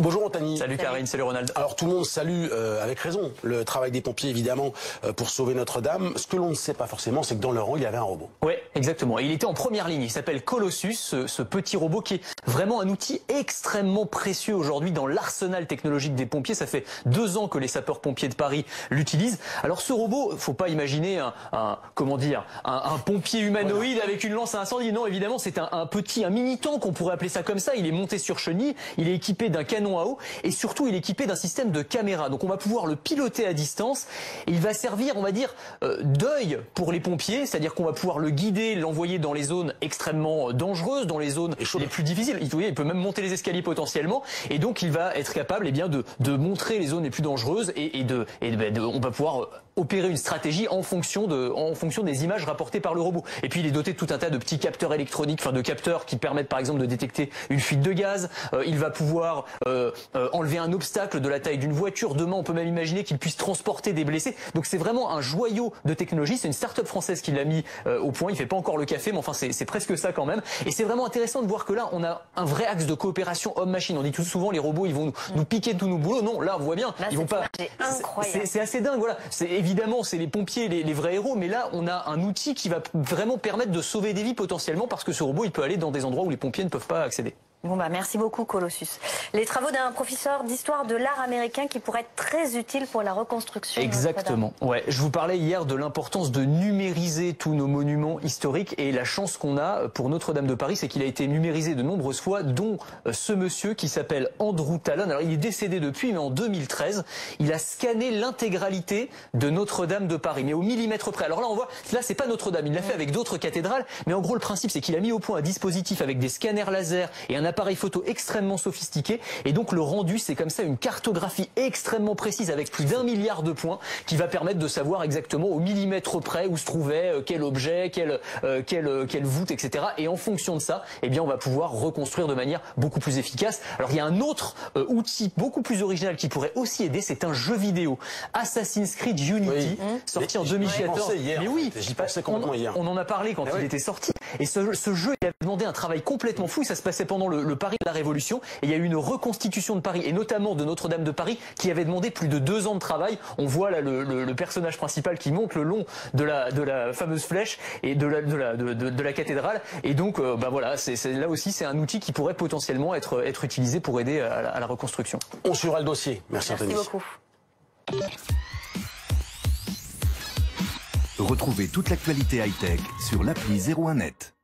Bonjour Anthony. Salut Karine, salut Ronald. Alors tout le monde salue avec raison le travail des pompiers évidemment pour sauver Notre-Dame. Ce que l'on ne sait pas forcément, c'est que dans leur rang il y avait un robot. Oui, exactement. Et il était en première ligne. Il s'appelle Colossus, ce petit robot qui est vraiment un outil extrêmement précieux aujourd'hui dans l'arsenal technologique des pompiers. Ça fait 2 ans que les sapeurs-pompiers de Paris l'utilisent. Alors ce robot, faut pas imaginer un pompier humanoïde avec une lance à incendie. Non, évidemment, c'est un mini tank, on pourrait appeler ça comme ça. Il est monté sur chenille, il est équipé d'un canon à eau et surtout il est équipé d'un système de caméra. Donc on va pouvoir le piloter à distance et il va servir, on va dire, d'œil pour les pompiers, c'est-à-dire qu'on va pouvoir le guider, l'envoyer dans les zones extrêmement dangereuses, dans les zones les plus difficiles. Il peut même monter les escaliers potentiellement et donc il va être capable de montrer les zones les plus dangereuses et on va pouvoir opérer une stratégie en fonction des images rapportées par le robot. Et puis il est doté de tout un tas de petits capteurs électroniques, de capteurs qui permettent par exemple de détecter une fuite de gaz. Il va pouvoir enlever un obstacle de la taille d'une voiture. Demain, on peut même imaginer qu'il puisse transporter des blessés. Donc c'est vraiment un joyau de technologie. C'est une start-up française qui l'a mis au point. Il fait pas encore le café, mais enfin c'est presque ça quand même. Et c'est vraiment intéressant de voir que là, on a un vrai axe de coopération homme-machine. On dit tout souvent les robots, ils vont nous piquer tous nos boulots. Non, là, on voit bien, là, ils vont pas. C'est incroyable. C'est assez dingue. Voilà. Évidemment, c'est les pompiers, les vrais héros. Mais là, on a un outil qui va vraiment permettre de sauver des vies potentiellement parce que ce robot, il peut aller dans des endroits où les pompiers ne peuvent pas accéder. Bon merci beaucoup Colossus. Les travaux d'un professeur d'histoire de l'art américain qui pourrait être très utile pour la reconstruction. Exactement. Ouais, je vous parlais hier de l'importance de numériser tous nos monuments historiques et la chance qu'on a pour Notre-Dame de Paris, c'est qu'il a été numérisé de nombreuses fois, dont ce monsieur qui s'appelle Andrew Tallon. Alors il est décédé depuis, mais en 2013, il a scanné l'intégralité de Notre-Dame de Paris, mais au millimètre près. Alors là on voit, là c'est pas Notre-Dame, il l'a fait avec d'autres cathédrales, mais en gros le principe c'est qu'il a mis au point un dispositif avec des scanners laser et un appareil photo extrêmement sophistiqué et donc le rendu c'est comme ça une cartographie extrêmement précise avec plus d'1 milliard de points qui va permettre de savoir exactement au millimètre près où se trouvait quel objet, quelle voûte, etc. Et en fonction de ça, eh bien on va pouvoir reconstruire de manière beaucoup plus efficace. Alors il y a un autre outil beaucoup plus original qui pourrait aussi aider, c'est un jeu vidéo, Assassin's Creed Unity, sorti en 2014. Mais oui, j'y pensais complètement hier. On en a parlé quand il était sorti. Et ce jeu, il a demandé un travail complètement fou. Ça se passait pendant le Paris de la Révolution. Et il y a eu une reconstitution de Paris, et notamment de Notre-Dame de Paris, qui avait demandé plus de 2 ans de travail. On voit là le personnage principal qui monte le long de la fameuse flèche et de la cathédrale. Et donc, voilà, là aussi, c'est un outil qui pourrait potentiellement être utilisé pour aider à la reconstruction. On suivra le dossier. Merci Anthony. Merci beaucoup. Retrouvez toute l'actualité high-tech sur l'appli 01net.